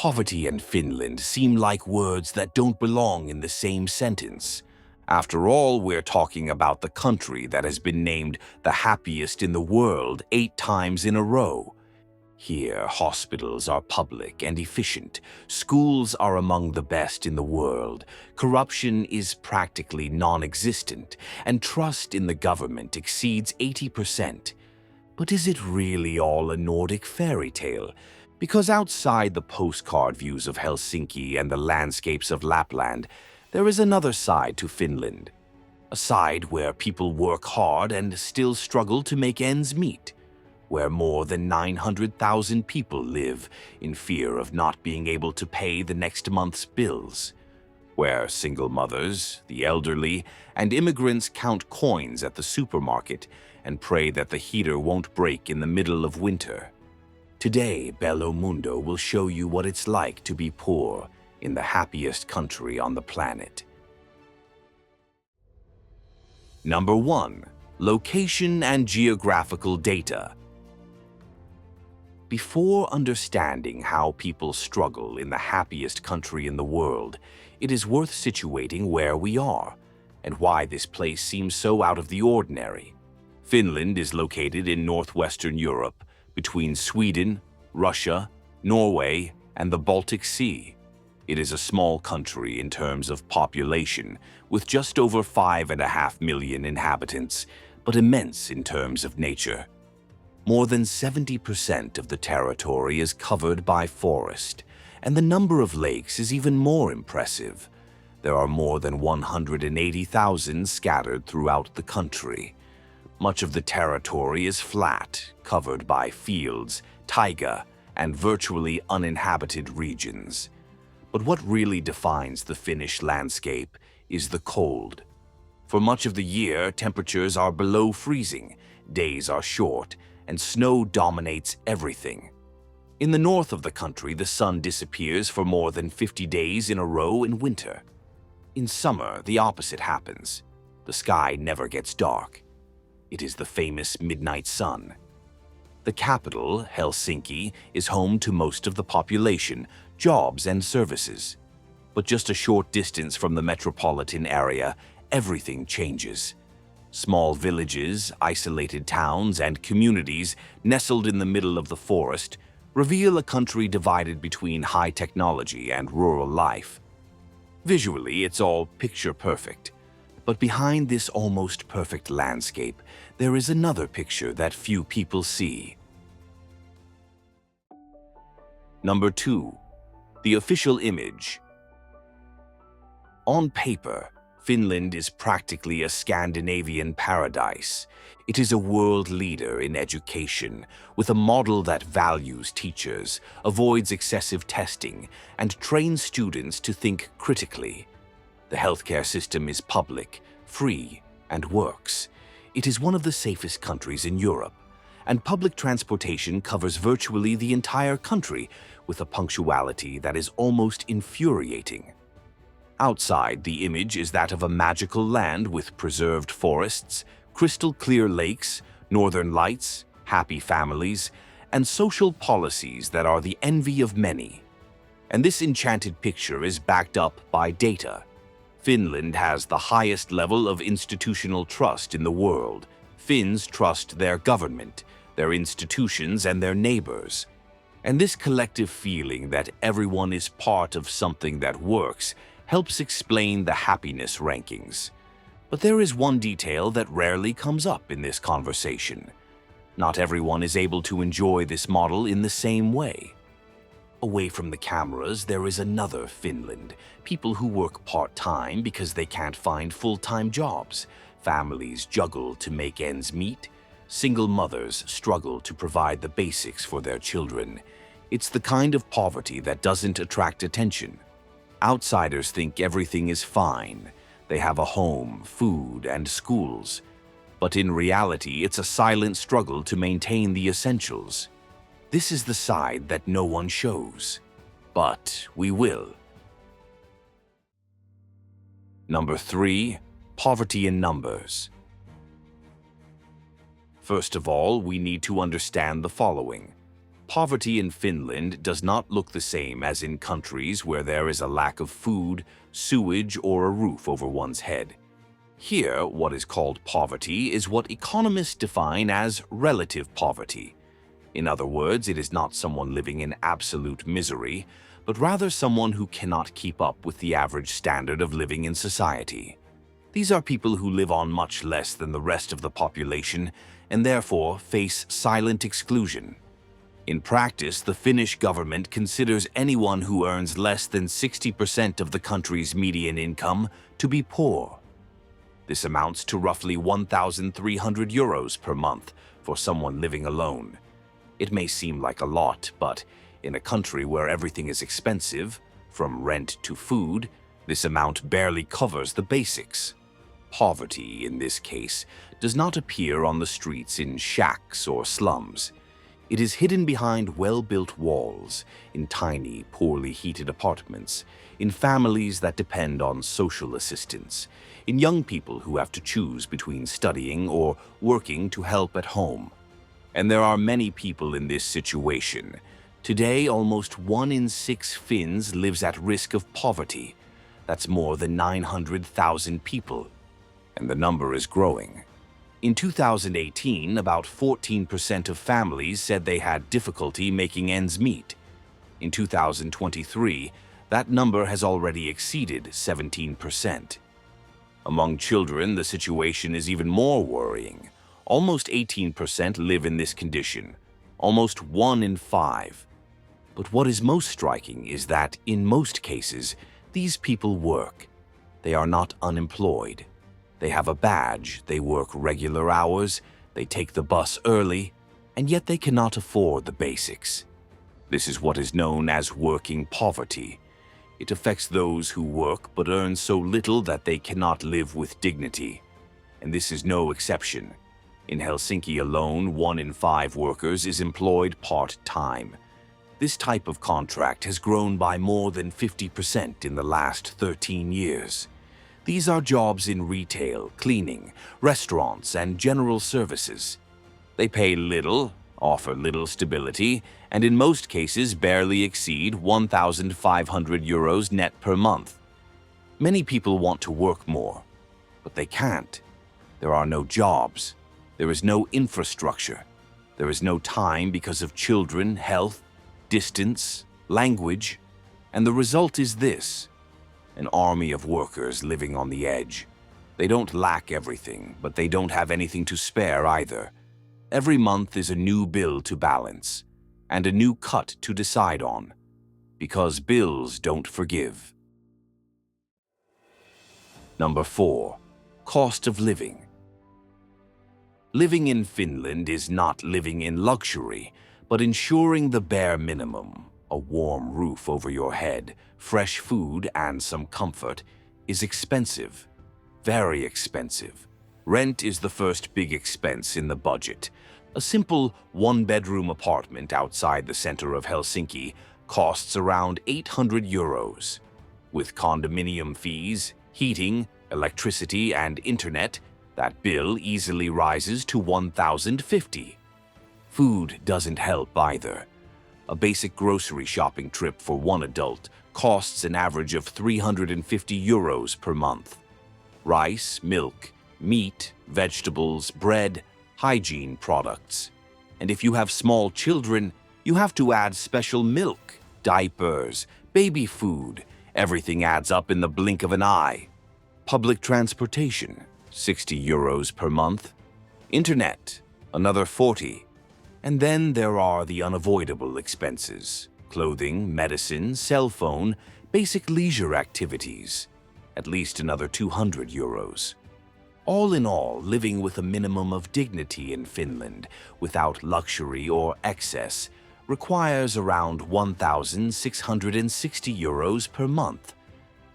Poverty and Finland seem like words that don't belong in the same sentence. After all, we're talking about the country that has been named the happiest in the world 8 times in a row. Here, hospitals are public and efficient, schools are among the best in the world, corruption is practically non-existent, and trust in the government exceeds 80%. But is it really all a Nordic fairy tale? Because outside the postcard views of Helsinki and the landscapes of Lapland, there is another side to Finland. A side where people work hard and still struggle to make ends meet. Where more than 900,000 people live in fear of not being able to pay the next month's bills. Where single mothers, the elderly, and immigrants count coins at the supermarket and pray that the heater won't break in the middle of winter. Today, Bello Mundo will show you what it's like to be poor in the happiest country on the planet. Number 1. Location and geographical data. Before understanding how people struggle in the happiest country in the world, it is worth situating where we are and why this place seems so out of the ordinary. Finland is located in northwestern Europe, between Sweden, Russia, Norway, and the Baltic Sea. It is a small country in terms of population, with just over 5.5 million inhabitants, but immense in terms of nature. More than 70% of the territory is covered by forest, and the number of lakes is even more impressive. There are more than 180,000 scattered throughout the country. Much of the territory is flat, covered by fields, taiga, and virtually uninhabited regions. But what really defines the Finnish landscape is the cold. For much of the year, temperatures are below freezing, days are short, and snow dominates everything. In the north of the country, the sun disappears for more than 50 days in a row in winter. In summer, the opposite happens. The sky never gets dark. It is the famous midnight sun. The capital, Helsinki, is home to most of the population, jobs and services. But just a short distance from the metropolitan area, everything changes. Small villages, isolated towns, and communities nestled in the middle of the forest reveal a country divided between high technology and rural life. Visually, it's all picture perfect. But behind this almost perfect landscape, there is another picture that few people see. Number 2. The official image. On paper, Finland is practically a Scandinavian paradise. It is a world leader in education, with a model that values teachers, avoids excessive testing, and trains students to think critically. The healthcare system is public, free, and works. It is one of the safest countries in Europe, and public transportation covers virtually the entire country with a punctuality that is almost infuriating. Outside, the image is that of a magical land with preserved forests, crystal-clear lakes, northern lights, happy families, and social policies that are the envy of many. And this enchanted picture is backed up by data. Finland has the highest level of institutional trust in the world. Finns trust their government, their institutions, and their neighbors. And this collective feeling that everyone is part of something that works helps explain the happiness rankings. But there is one detail that rarely comes up in this conversation. Not everyone is able to enjoy this model in the same way. Away from the cameras, there is another Finland. People who work part-time because they can't find full-time jobs. Families juggle to make ends meet. Single mothers struggle to provide the basics for their children. It's the kind of poverty that doesn't attract attention. Outsiders think everything is fine. They have a home, food, and schools. But in reality, it's a silent struggle to maintain the essentials. This is the side that no one shows. But we will. Number 3. Poverty in numbers. First of all, we need to understand the following. Poverty in Finland does not look the same as in countries where there is a lack of food, sewage, or a roof over one's head. Here, what is called poverty is what economists define as relative poverty. In other words, it is not someone living in absolute misery, but rather someone who cannot keep up with the average standard of living in society. These are people who live on much less than the rest of the population and therefore face silent exclusion. In practice, the Finnish government considers anyone who earns less than 60% of the country's median income to be poor. This amounts to roughly 1,300 euros per month for someone living alone. It may seem like a lot, but in a country where everything is expensive, from rent to food, this amount barely covers the basics. Poverty, in this case, does not appear on the streets in shacks or slums. It is hidden behind well-built walls, in tiny, poorly heated apartments, in families that depend on social assistance, in young people who have to choose between studying or working to help at home. And there are many people in this situation. Today, almost 1 in 6 Finns lives at risk of poverty. That's more than 900,000 people. And the number is growing. In 2018, about 14% of families said they had difficulty making ends meet. In 2023, that number has already exceeded 17%. Among children, the situation is even more worrying. Almost 18% live in this condition, almost 1 in 5. But what is most striking is that, in most cases, these people work. They are not unemployed. They have a badge, they work regular hours, they take the bus early, and yet they cannot afford the basics. This is what is known as working poverty. It affects those who work but earn so little that they cannot live with dignity. And this is no exception. In Helsinki alone, 1 in 5 workers is employed part-time. This type of contract has grown by more than 50% in the last 13 years. These are jobs in retail, cleaning, restaurants, and general services. They pay little, offer little stability, and in most cases barely exceed 1,500 euros net per month. Many people want to work more, but they can't. There are no jobs. There is no infrastructure. There is no time because of children, health, distance, language, and the result is this: an army of workers living on the edge. They don't lack everything, but they don't have anything to spare either. Every month is a new bill to balance, and a new cut to decide on, because bills don't forgive. Number 4. Cost of living. Living in Finland is not living in luxury, but ensuring the bare minimum. A warm roof over your head, fresh food, and some comfort is expensive. Very expensive. Rent is the first big expense in the budget. A simple 1-bedroom apartment outside the center of Helsinki costs around 800 euros. With condominium fees, heating, electricity, and internet, that bill easily rises to 1,050. Food doesn't help either. A basic grocery shopping trip for one adult costs an average of 350 euros per month. Rice, milk, meat, vegetables, bread, hygiene products. And if you have small children, you have to add special milk, diapers, baby food. Everything adds up in the blink of an eye. Public transportation, 60 euros per month. Internet, another 40. And then there are the unavoidable expenses: clothing, medicine, cell phone, basic leisure activities. At least another 200 euros. All in all, living with a minimum of dignity in Finland, without luxury or excess, requires around 1,660 euros per month.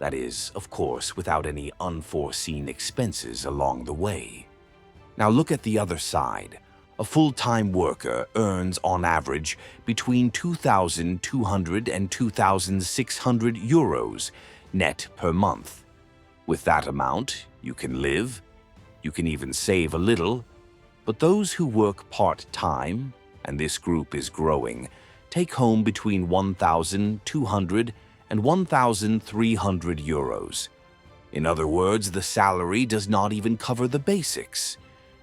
That is, of course, without any unforeseen expenses along the way. Now look at the other side. A full-time worker earns, on average, between 2,200 and 2,600 euros net per month. With that amount, you can live, you can even save a little, but those who work part-time, and this group is growing, take home between 1,200 and 1,300 euros. In other words, the salary does not even cover the basics.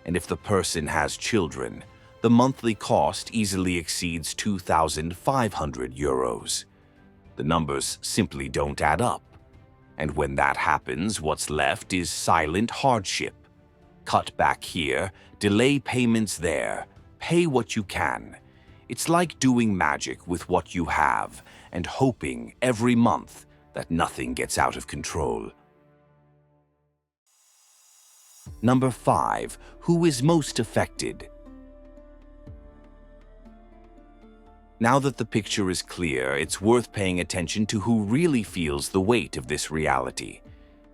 And if the person has children, the monthly cost easily exceeds 2,500 euros. The numbers simply don't add up. And when that happens, what's left is silent hardship. Cut back here, delay payments there, pay what you can. It's like doing magic with what you have and hoping every month that nothing gets out of control. Number 5. Who is most affected? Now that the picture is clear, it's worth paying attention to who really feels the weight of this reality.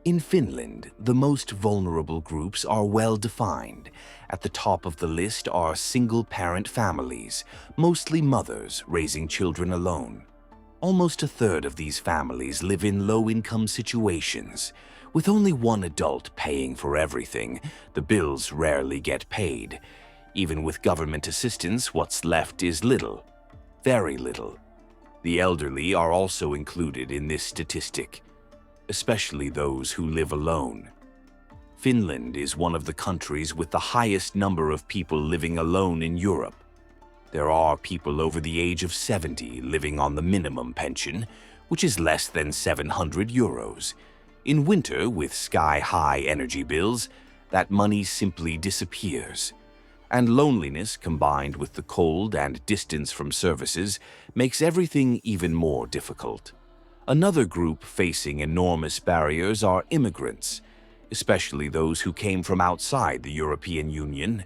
In Finland, the most vulnerable groups are well defined. At the top of the list are single-parent families, mostly mothers raising children alone. Almost a third of these families live in low-income situations. With only one adult paying for everything, the bills rarely get paid. Even with government assistance, what's left is little, very little. The elderly are also included in this statistic, especially those who live alone. Finland is one of the countries with the highest number of people living alone in Europe. There are people over the age of 70 living on the minimum pension, which is less than 700 euros. In winter, with sky-high energy bills, that money simply disappears. And loneliness, combined with the cold and distance from services, makes everything even more difficult. Another group facing enormous barriers are immigrants, especially those who came from outside the European Union.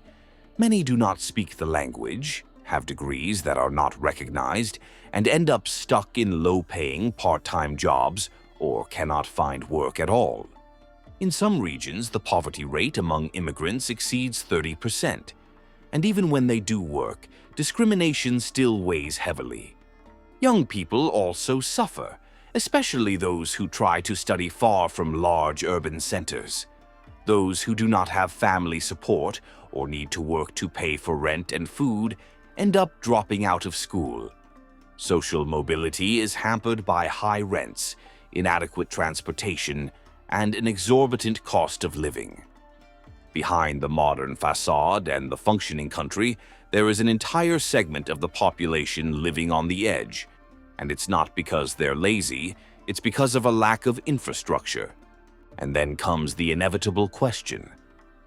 Many do not speak the language, have degrees that are not recognized, and end up stuck in low-paying part-time jobs or cannot find work at all. In some regions, the poverty rate among immigrants exceeds 30%, and even when they do work, discrimination still weighs heavily. Young people also suffer, especially those who try to study far from large urban centers. Those who do not have family support or need to work to pay for rent and food end up dropping out of school. Social mobility is hampered by high rents, inadequate transportation, and an exorbitant cost of living. Behind the modern facade and the functioning country, there is an entire segment of the population living on the edge. And it's not because they're lazy, it's because of a lack of infrastructure. And then comes the inevitable question.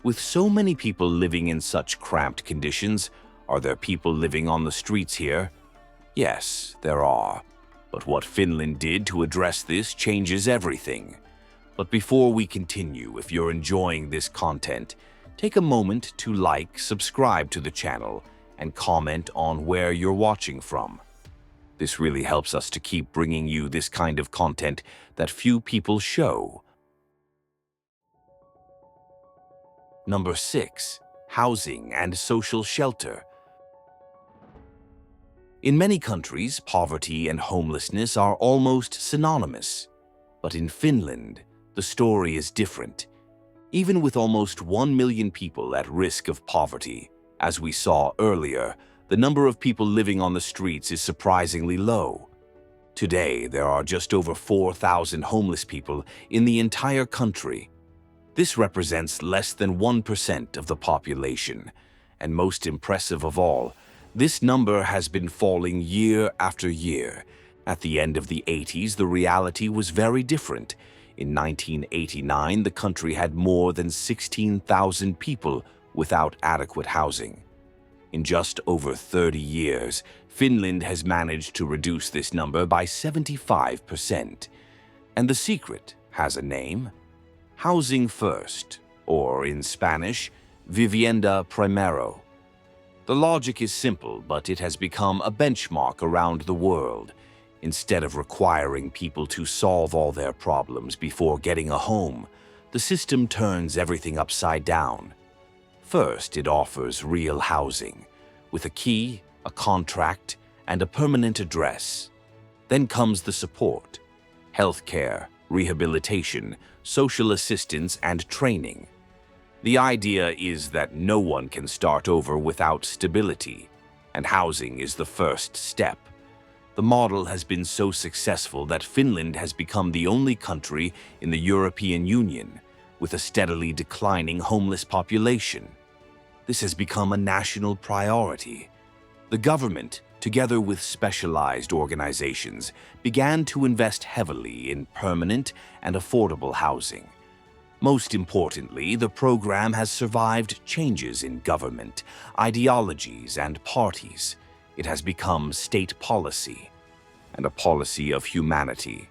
With so many people living in such cramped conditions, are there people living on the streets here? Yes, there are. But what Finland did to address this changes everything. But before we continue, if you're enjoying this content, take a moment to like, subscribe to the channel, and comment on where you're watching from. This really helps us to keep bringing you this kind of content that few people show. Number 6. Housing and social shelter. In many countries, poverty and homelessness are almost synonymous. But in Finland, the story is different. Even with almost 1 million people at risk of poverty, as we saw earlier, the number of people living on the streets is surprisingly low. Today, there are just over 4,000 homeless people in the entire country. This represents less than 1% of the population. And most impressive of all, this number has been falling year after year. At the end of the 80s, the reality was very different. In 1989, the country had more than 16,000 people without adequate housing. In just over 30 years, Finland has managed to reduce this number by 75%. And the secret has a name: Housing First, or in Spanish, Vivienda Primero. The logic is simple, but it has become a benchmark around the world. Instead of requiring people to solve all their problems before getting a home, the system turns everything upside down. First, it offers real housing, with a key, a contract, and a permanent address. Then comes the support: healthcare, rehabilitation, social assistance, and training. The idea is that no one can start over without stability, and housing is the first step. The model has been so successful that Finland has become the only country in the European Union with a steadily declining homeless population. This has become a national priority. The government, together with specialized organizations, began to invest heavily in permanent and affordable housing. Most importantly, the program has survived changes in government, ideologies, and parties. It has become state policy, and a policy of humanity.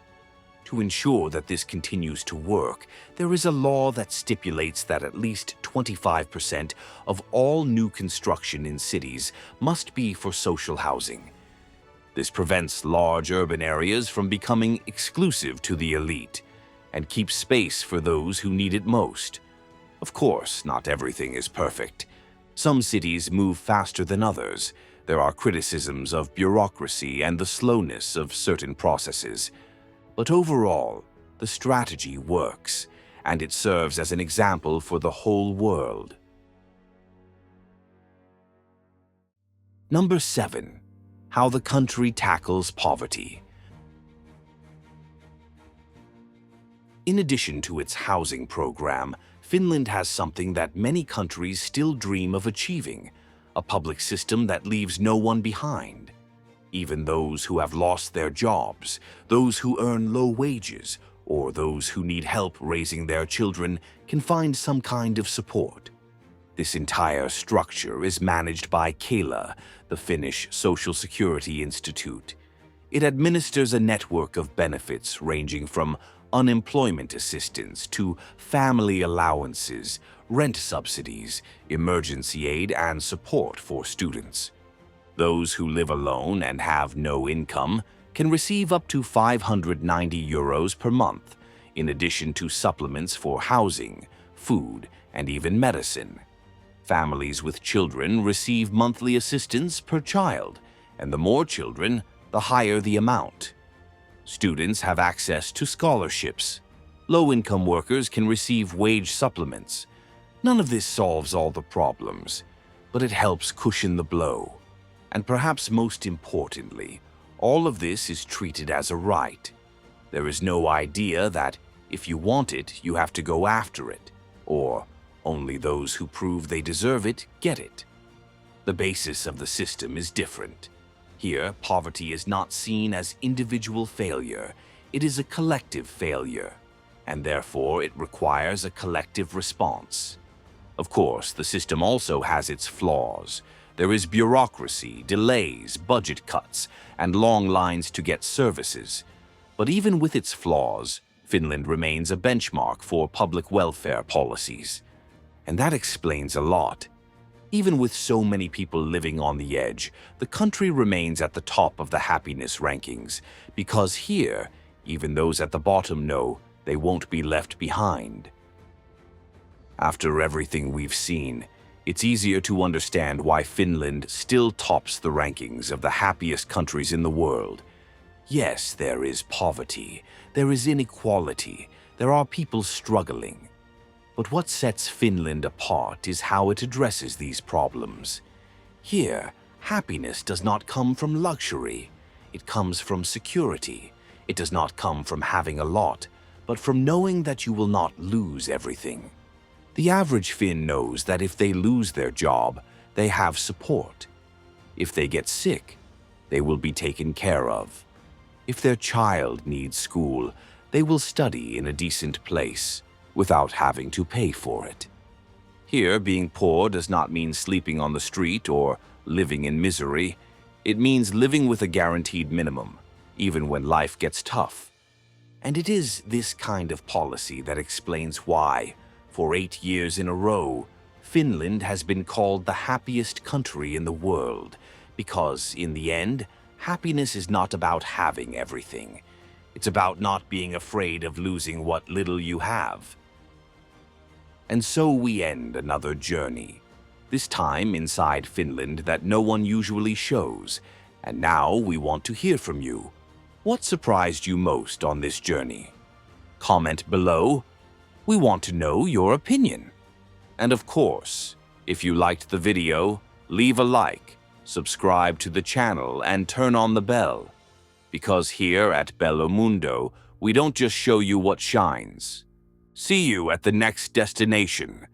To ensure that this continues to work, there is a law that stipulates that at least 25% of all new construction in cities must be for social housing. This prevents large urban areas from becoming exclusive to the elite and keeps space for those who need it most. Of course, not everything is perfect. Some cities move faster than others. There are criticisms of bureaucracy and the slowness of certain processes. But overall, the strategy works, and it serves as an example for the whole world. Number 7. How the country tackles poverty. In addition to its housing program, Finland has something that many countries still dream of achieving: a public system that leaves no one behind. Even those who have lost their jobs, those who earn low wages, or those who need help raising their children can find some kind of support. This entire structure is managed by Kela, the Finnish Social Security Institute. It administers a network of benefits ranging from unemployment assistance to family allowances, rent subsidies, emergency aid, and support for students. Those who live alone and have no income can receive up to 590 euros per month, in addition to supplements for housing, food, and even medicine. Families with children receive monthly assistance per child, and the more children, the higher the amount. Students have access to scholarships. Low-income workers can receive wage supplements. None of this solves all the problems, but it helps cushion the blow. And perhaps most importantly, all of this is treated as a right. There is no idea that if you want it, you have to go after it, or only those who prove they deserve it get it. The basis of the system is different. Here, poverty is not seen as individual failure. It is a collective failure, and therefore it requires a collective response. Of course, the system also has its flaws. There is bureaucracy, delays, budget cuts, and long lines to get services. But even with its flaws, Finland remains a benchmark for public welfare policies. And that explains a lot. Even with so many people living on the edge, the country remains at the top of the happiness rankings, because here, even those at the bottom know they won't be left behind. After everything we've seen, it's easier to understand why Finland still tops the rankings of the happiest countries in the world. Yes, there is poverty, there is inequality, there are people struggling. But what sets Finland apart is how it addresses these problems. Here, happiness does not come from luxury. It comes from security. It does not come from having a lot, but from knowing that you will not lose everything. The average Finn knows that if they lose their job, they have support. If they get sick, they will be taken care of. If their child needs school, they will study in a decent place without having to pay for it. Here, being poor does not mean sleeping on the street or living in misery. It means living with a guaranteed minimum, even when life gets tough. And it is this kind of policy that explains why, for 8 years in a row, Finland has been called the happiest country in the world, because in the end, happiness is not about having everything. It's about not being afraid of losing what little you have. And so we end another journey, this time inside Finland that no one usually shows. And now we want to hear from you. What surprised you most on this journey? Comment below. We want to know your opinion. And of course, if you liked the video, leave a like, subscribe to the channel, and turn on the bell. Because here at Bello Mundo, we don't just show you what shines. See you at the next destination.